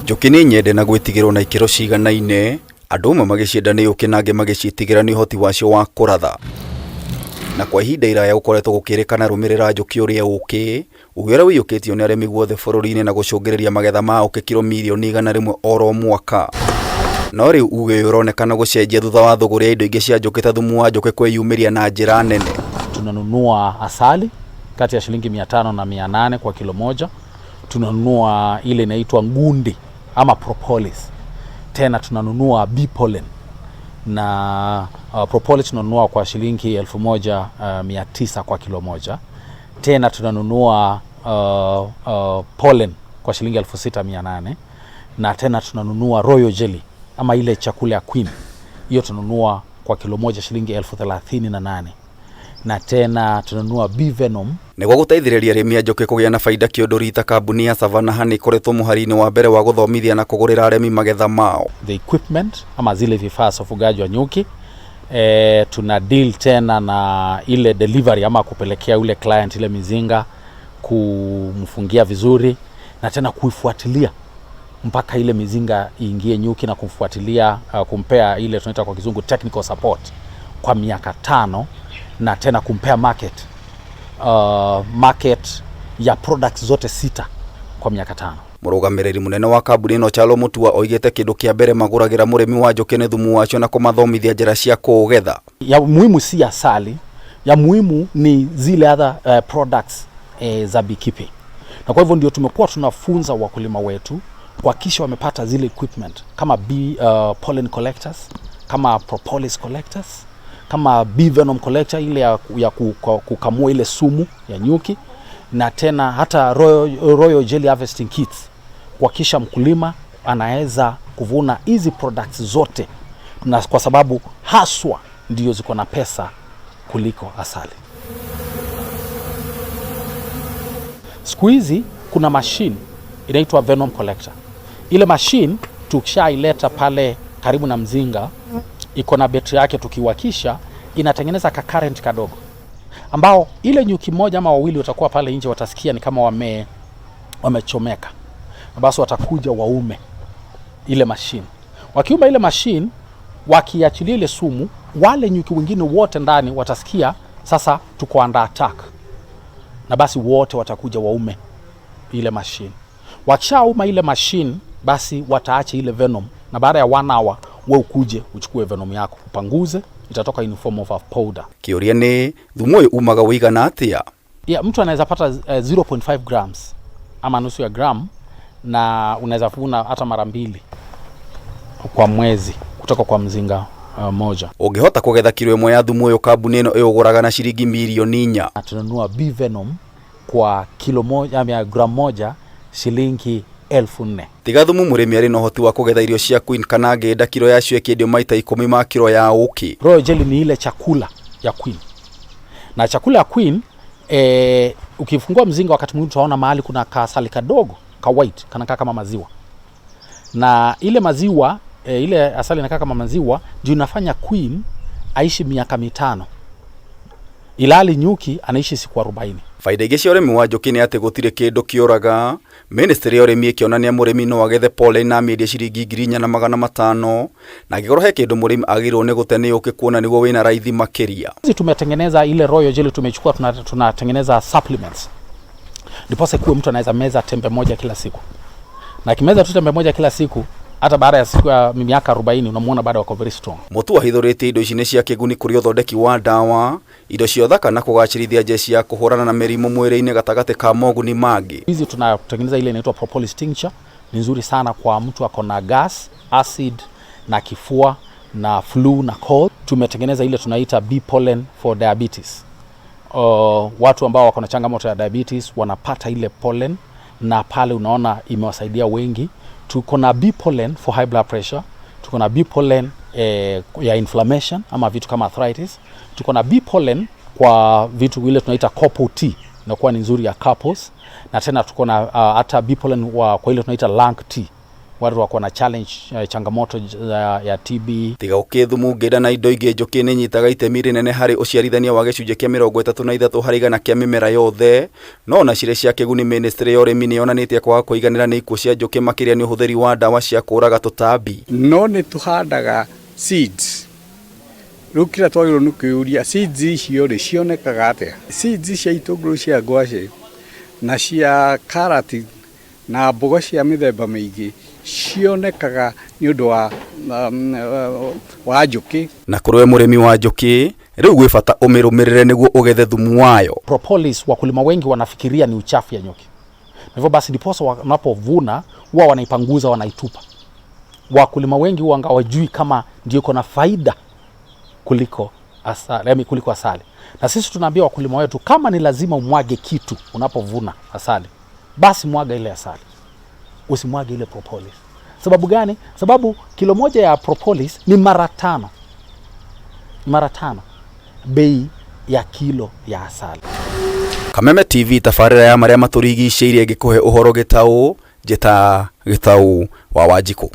Njuki nĩ nyende na gwĩtigĩrwo na ikĩro ciganaine, andũ amwe magĩcienda nĩ ũkĩ na angĩ magĩciĩtigĩra nĩ ũhoti wacio wa kũratha. Na kwa ihinda iraya gũkoretwo gũkĩrĩkana rũmĩrĩra njũkĩ ũrĩa ũkĩ, ũgĩ ũrĩa ũiyũkĩtio nĩ arĩmi guothe bũrũri-inĩ na gũcũngĩrĩria magetha ma ũkĩ kilo mirioni 100 oro mwaka. No rĩu ũgĩ ũronekana gũcenjia thutha wa thogora ya indo ingĩ cia njũkĩ ta thumu wa njũkĩ kwĩyumĩria na njĩra nene. Tunanunua asali kati ya shilingi 500 na 800 kwa kilo moja. Tunanunua ile inaitwa ngundi ama propolis. Tena tunanunua bee pollen na propolis tunanunua kwa shilingi 1900 kwa kilo moja. Tena tunanunua pollen kwa shilingi 6800 na tena tunanunua royal jelly ama ile chakula ya queen. Hiyo tunanunua kwa kilo moja shilingi 1038. Na tena tunanunua bee venom. Nĩguo gũteithĩrĩria arĩmi a njũkĩ kũgĩa na faida kĩũndũ rita kambuni ya Savannah Honey ĩkoretwo mũhari-inĩ wa mbere wa gũthomithia na kũgũrĩra arĩmi magetha mao. The equipment ama zile vifaa za ufugaji wa nyuki, tuna deal tena na ile delivery ama kupelekea ule client ile mizinga, kumfungia vizuri na tena kuifuatilia mpaka ile mizinga iingie nyuki na kumfuatilia, kumpea ile tunaita kwa kizungu technical support kwa miaka 5 na tena kumpea market ya products zote 6 kwa miaka 5. Mũrũgamĩrĩri mũnene wa kambuni ĩno Charles Mutua oigĩte kĩndũ kĩa mbere magũragĩra mũrĩmi wa njũkĩ nĩ thumu wacio na kũmathomithia njĩra cia kũgetha. Ya muhimu si asali, ya muhimu ni zile other products za beekeeping. Na kwa hivyo ndio tumekuwa tunafunza wakulima wetu kuhakikisha wamepata zile equipment kama bee pollen collectors, kama propolis collectors, kama bee venom collector ile ya kukamua ile sumu ya nyuki, na tena hata royal jelly harvesting kits kuhakikisha mkulima anaweza kuvuna hizi products zote, na kwa sababu haswa ndio ziko na pesa kuliko asali. Siku hizi kuna machine inaitwa venom collector. Ile machine tukishaileta pale karibu na mzinga, iko na betri yake, tukiwakisha inatengeneza ka current kadogo ambao ile nyuki moja ama wawili watakuwa pale nje watasikia ni kama wamechomeka. Basi watakuja waume ile machine. Wakiuma ile machine, wakiachilia ile sumu, wale nyuki wengine wote ndani watasikia sasa tuko under attack. Na basi wote watakuja waume ile machine. Wakishauma ile machine, basi wataacha ile venom, na baada ya 1 hour wewe ukuje uchukue venom yako upanguze, itatoka in form of a powder. Kĩũria nĩ thumu ũyũ umaga ũigana atĩa? Mtu anaweza pata 0.5 grams ama nusu ya gram, na unaweza vuna hata mara 2 kwa mwezi kutoka kwa mzinga moja. Ũngĩhota kũgetha kilo 1 ya thumu ũyũ, kambuni ĩno ĩũgũraga na shilingi milioni 4. Tunanunua bee venom kwa kilo moja ya gram moja shilingi 1400. Tiga thumu, mũrĩmi arĩ na ũhoti wa kũgetha irio cia queen kana angĩenda kilo yacio ĩkĩendio maita 10 ma kilo ya ũkĩ. Royal jelly ni ile chakula ya queen. Na chakula ya queen, ukifungua mzinga wakati mwingine utaona mahali kuna kasali kadogo ka white kanakaa kama maziwa. Na ile maziwa, ile asali inakaa kama maziwa, ndio inafanya queen aishi miaka 5. Ilali nyuki anaishi siku 40. Faida ingĩ cia ũrĩmi wa njũkĩ nĩ atĩ gũtirĩ kĩndũ kĩũraga. Ministry ya ũrĩmi ĩkĩonania mũrĩmi no agethe pollen na mĩendie shilingi 4,500, na angĩkorwo he kĩndũ mũrĩmi agĩrĩirwo nĩ gũte nĩ ũkĩ kuona nĩguo wĩna raithi makĩria. Sisi tumetengeneza ile royal jelly, tumechukua tunatengeneza supplements. Ndiposa kuwe mtu anaweza meza tembe moja kila siku. Na kimeza tu tembe moja kila siku, hata baada ya siku ya miaka 40 unamuona bado wako very strong. Mutua hithurĩtie indo ici nĩ cia kĩguni kũrĩ ũthondeki wa ndawa, indo cia ũthaka na kũgacĩrithia njeci ya kũhũrana na mĩrimũ mwĩrĩ-inĩ gatagatĩ ka moguni mangĩ. Hizi tunatengeneza ile inaitwa propolis tincture, ni nzuri sana kwa mtu ako na gas, acid na kifua na flu na cold. Tumetengeneza ile tunaita bee pollen for diabetes. Watu ambao wako na changamoto ya diabetes wanapata ile pollen, na pale unaona imewasaidia wengi. Tuko na bee pollen for high blood pressure, tuko na bee pollen ya inflammation ama vitu kama arthritis, tuko na bee pollen kwa vitu vile tunaita couple tea, inakuwa ni nzuri ya couples, na tena tuko na hata bee pollen kwa ile tunaita lung tea watu wako na challenge changamoto ya TB. Tiga ukithumu ngenda na indo ingi njuki ni nyitaga itemi rinene hari uciarithania wa gicunje kia 33 hari igana kia mimera yothe, no na cire cia kiguni ministry ya urimi ni yonanitie kwaga kuiganira ni ikuo cia njuki makiria ni uhuthiri wa dawa cia kuraga tutambi. No ni tuhandaga seeds. Rukira twagiro nukiuria seeds icio ri cionekaga atia. Seeds cia itunguru cia ngwaci na cia karati na mboga cia mithemba mingi cionekaga ni undu wa njuki. Na kurwe murimi wa njuki riu gwi bata umirumirire niguo ugethe thumu wayo. Propolis wakulima wengi wanafikiria ni uchafu ya nyuki. Hivyo basi ndiposa wanapovuna huwa wanaipanguza, wanaitupa. Wakulima wengi huwa hawajui kama ndio iko na faida kuliko asali. Na sisi tunaambia wakulima wetu kama ni lazima umwage kitu unapovuna asali, basi mwaga ile asali. Usimwage ile propolis. Sababu gani? Sababu kilo moja ya propolis ni mara 5. Mara 5 bei ya kilo ya asali. Kameme TV tafarira ya maria maturigicĩirie ngikuhe uhoro gitau njeta gitau wa Wanjiku.